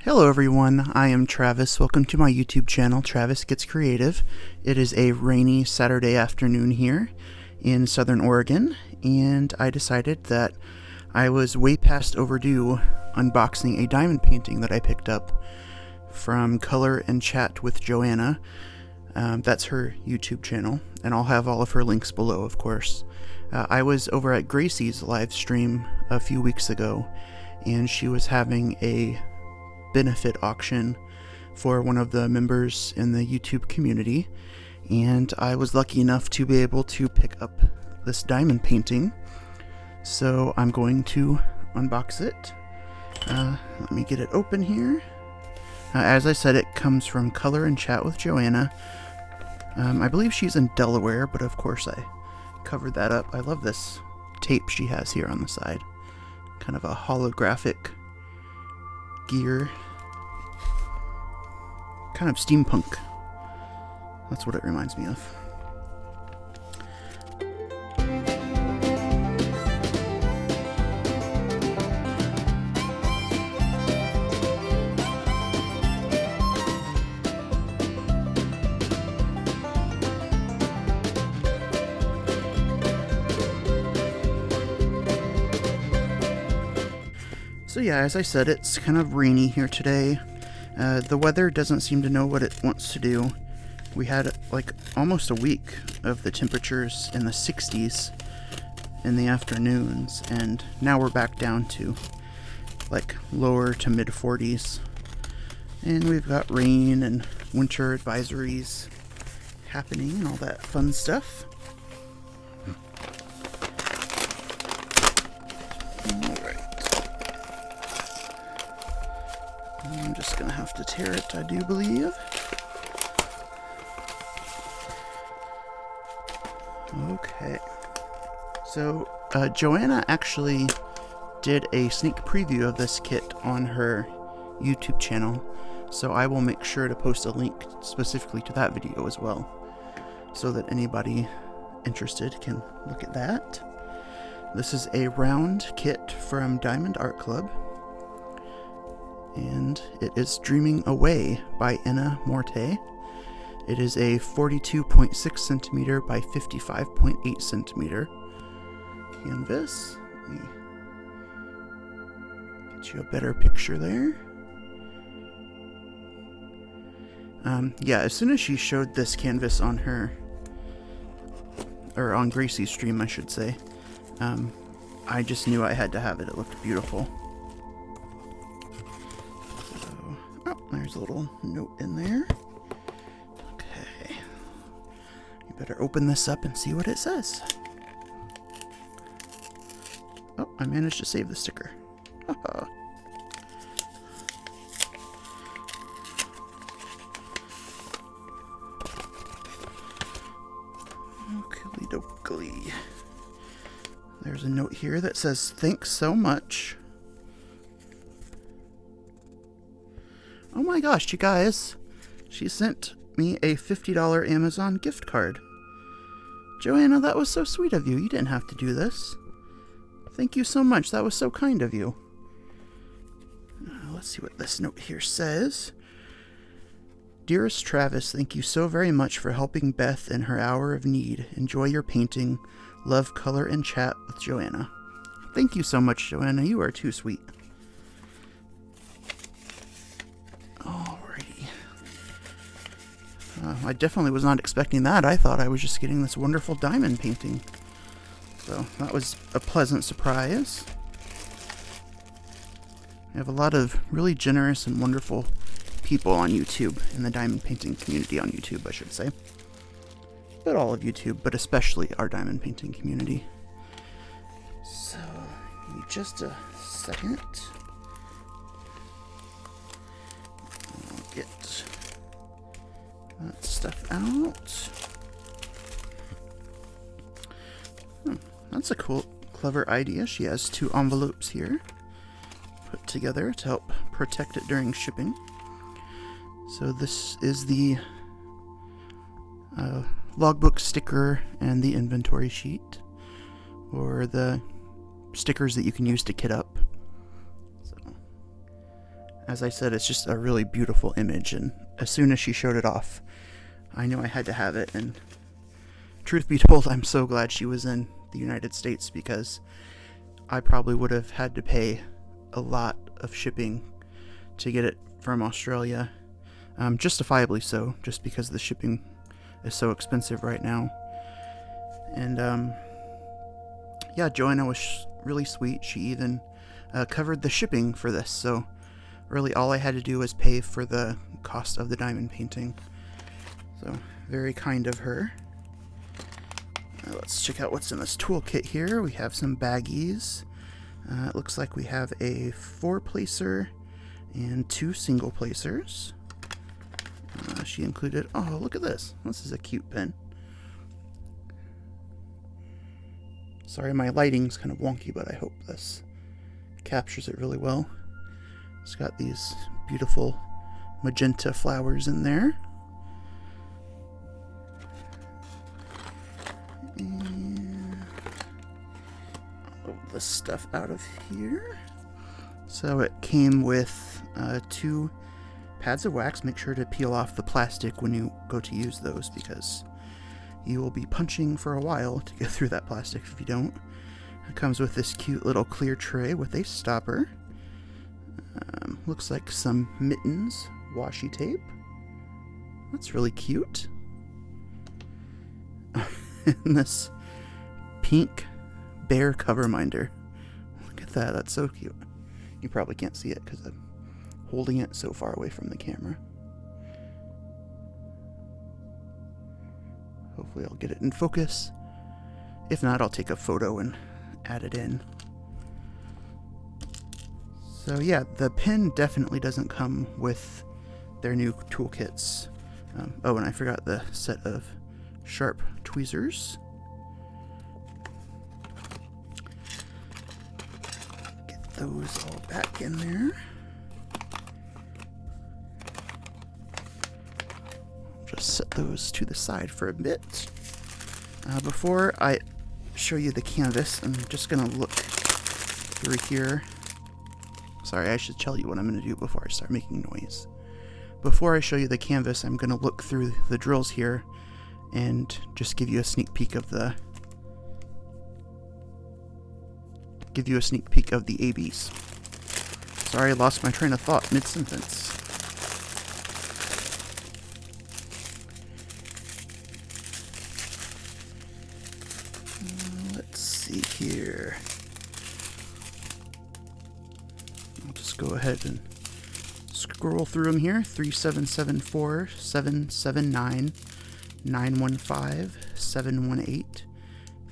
Hello everyone, I am Travis. Welcome to my YouTube channel, TravisGetsCreative. It is a rainy Saturday afternoon here in Southern Oregon, and I decided that I was way past overdue unboxing a diamond painting that I picked up from Color and Chat with Joanna. That's her YouTube channel, and I'll have all of her links below, of course. I was over at Gracie's live stream a few weeks ago, and she was having a benefit auction for one of the members in the YouTube community, and I was lucky enough to be able to pick up this diamond painting, so I'm going to unbox it. Let me get it open here. As I said, it comes from Color and Chat with Joanna. I believe she's in Delaware, but of course I covered that up. I love this tape she has here on the side. Kind of a holographic gear. Kind of steampunk. That's what it reminds me of. So yeah, as I said, it's kind of rainy here today. The weather doesn't seem to know what it wants to do. We had like almost a week of the temperatures in the 60s in the afternoons, and now we're back down to like lower to mid 40s. And we've got rain and winter advisories happening and all that fun stuff. I'm just gonna have to tear it, I do believe. Okay. So, Joanna actually did a sneak preview of this kit on her YouTube channel, so I will make sure to post a link specifically to that video as well, so that anybody interested can look at that. This is a round kit from Diamond Art Club, and it is Dreaming Away by EnaMorte. It is a 42.6 centimeter by 55.8 centimeter canvas. Let me get you a better picture there. Yeah, as soon as she showed this canvas on her, or on Gracie's stream, I should say, I just knew I had to have it. It looked beautiful. There's a little note in there. Okay. You better open this up and see what it says. Oh, I managed to save the sticker. Haha. Oakley dokley. There's a note here that says, "Thanks so much." Oh my gosh, you guys, she sent me a $50 Amazon gift card. Joanna, that was so sweet of you. You didn't have to do this. Thank you so much. That was so kind of you. Let's see what this note here says. Dearest Travis, thank you so very much for helping Beth in her hour of need. Enjoy your painting. Love, Color and Chat with Joanna. Thank you so much, Joanna. You are too sweet. I definitely was not expecting that. I thought I was just getting this wonderful diamond painting. So that was a pleasant surprise. I have a lot of really generous and wonderful people on YouTube, in the diamond painting community on YouTube, I should say. But all of YouTube, but especially our diamond painting community. So, give me just a second. I'll get that stuff out. That's a clever idea. She has two envelopes here put together to help protect it during shipping. So this is the logbook sticker and the inventory sheet, or the stickers that you can use to kit up. So as I said, it's just a really beautiful image, and as soon as she showed it off, I knew I had to have it. And truth be told, I'm so glad she was in the United States, because I probably would have had to pay a lot of shipping to get it from Australia. Justifiably so, just because the shipping is so expensive right now. And yeah, Joanna was really sweet. She even covered the shipping for this, so really all I had to do was pay for the cost of the diamond painting. So very kind of her. Let's check out what's in this toolkit here. We have some baggies. It looks like we have a 4-placer and 2 single placers. She included, oh, look at this. This is a cute pen. Sorry, my lighting's kind of wonky, but I hope this captures it really well. It's got these beautiful magenta flowers in there. And I'll move this stuff out of here. So it came with 2 pads of wax. Make sure to peel off the plastic when you go to use those, because you will be punching for a while to get through that plastic if you don't. It comes with this cute little clear tray with a stopper. Looks like some mittens, washi tape. That's really cute. And this pink bear cover minder. Look at that, that's so cute. You probably can't see it because I'm holding it so far away from the camera. Hopefully I'll get it in focus. If not, I'll take a photo and add it in. So yeah, the pen definitely doesn't come with their new toolkits. Oh, and I forgot the set of sharp tweezers. Get those all back in there. Just set those to the side for a bit. Before I show you the canvas, I'm just going to look through here. Sorry, I should tell you what I'm going to do before I start making noise. Before I show you the canvas, I'm going to look through the drills here and just give you a sneak peek of the ABs. Sorry, I lost my train of thought mid-sentence. Let's see here. I'll just go ahead and scroll through them here. 3774, 779, 915, 718,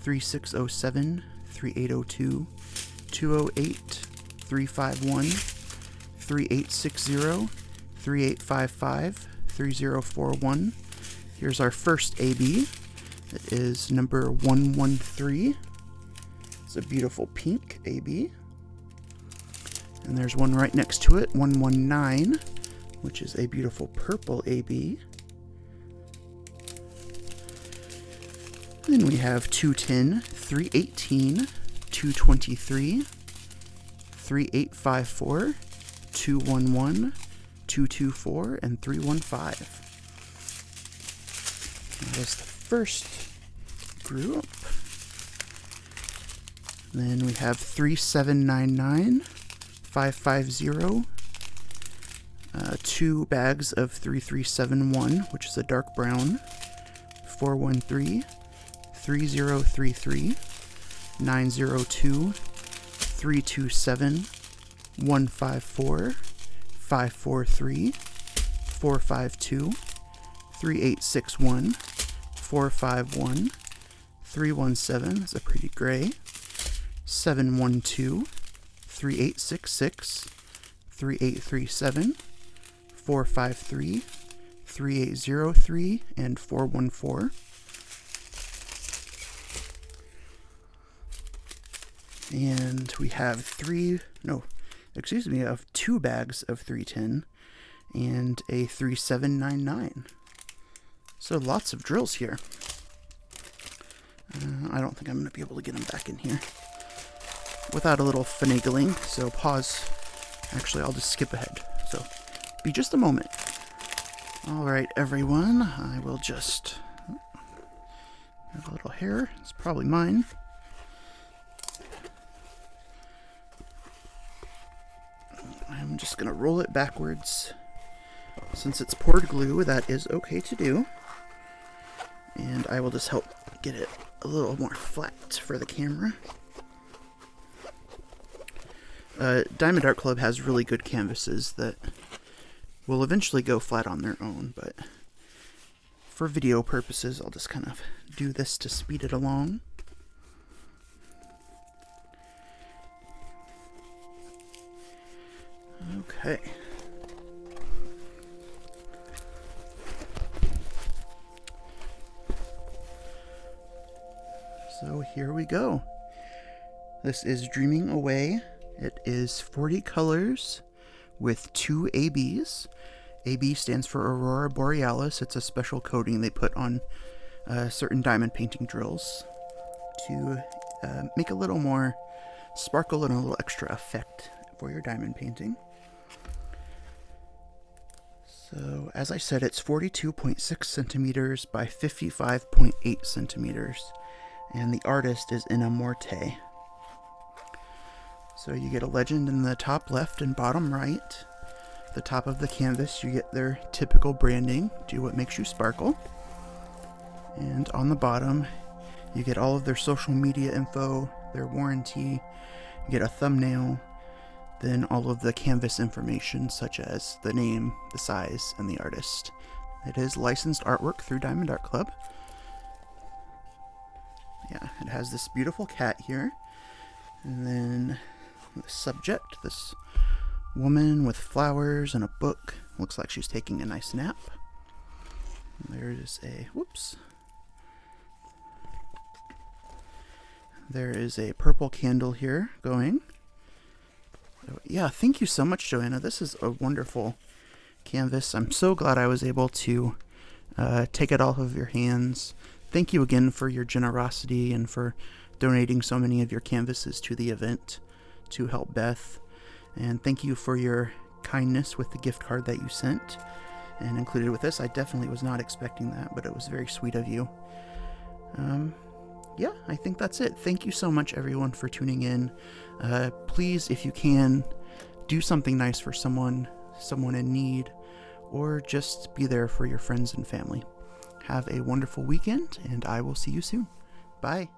3607, 3802, 208, 351, 3860, 3855, 3041. Here's our first AB. It is number 113. It's a beautiful pink AB. And there's one right next to it, 119, which is a beautiful purple AB. Then we have 210, 318, 223, 3854, 211, 224, and 315. That was the first group. Then we have 3799, 550, 2 bags of 3371, which is a dark brown, 413, 3033, 902, 327, 154, 543, 452, 3861, 451, 317, that's a pretty gray, 712, 3866, 3837, 453, 3803, and 414. And we have 2 bags of 310 and a 3799. So lots of drills here. I don't think I'm going to be able to get them back in here without a little finagling, so pause. Actually, I'll just skip ahead. so be just a moment. All right, everyone, I will just have a little hair. It's probably mine. I'm just gonna roll it backwards. Since it's poured glue, that is okay to do. And I will just help get it a little more flat for the camera. Diamond Art Club has really good canvases that will eventually go flat on their own, but for video purposes, I'll just kind of do this to speed it along. Okay. So here we go. This is Dreaming Away. It is 40 colors with 2 ABs. AB stands for Aurora Borealis. It's a special coating they put on certain diamond painting drills to make a little more sparkle and a little extra effect for your diamond painting. So, as I said, it's 42.6 centimeters by 55.8 centimeters. And the artist is EnaMorte. So you get a legend in the top left and bottom right. The top of the canvas, you get their typical branding, do what makes you sparkle. And on the bottom, you get all of their social media info, their warranty, you get a thumbnail, then all of the canvas information such as the name, the size, and the artist. It is licensed artwork through Diamond Art Club. Yeah, it has this beautiful cat here, and then the subject, this woman with flowers and a book. Looks like she's taking a nice nap. And there's a, whoops. There is a purple candle here going. So, yeah, thank you so much, Joanna. This is a wonderful canvas. I'm so glad I was able to take it off of your hands. Thank you again for your generosity and for donating so many of your canvases to the event to help Beth. And thank you for your kindness with the gift card that you sent and included with this. I definitely was not expecting that, but it was very sweet of you. Yeah, I think that's it. Thank you so much, everyone, for tuning in. Please, if you can, do something nice for someone in need, or just be there for your friends and family. Have a wonderful weekend, and I will see you soon. Bye.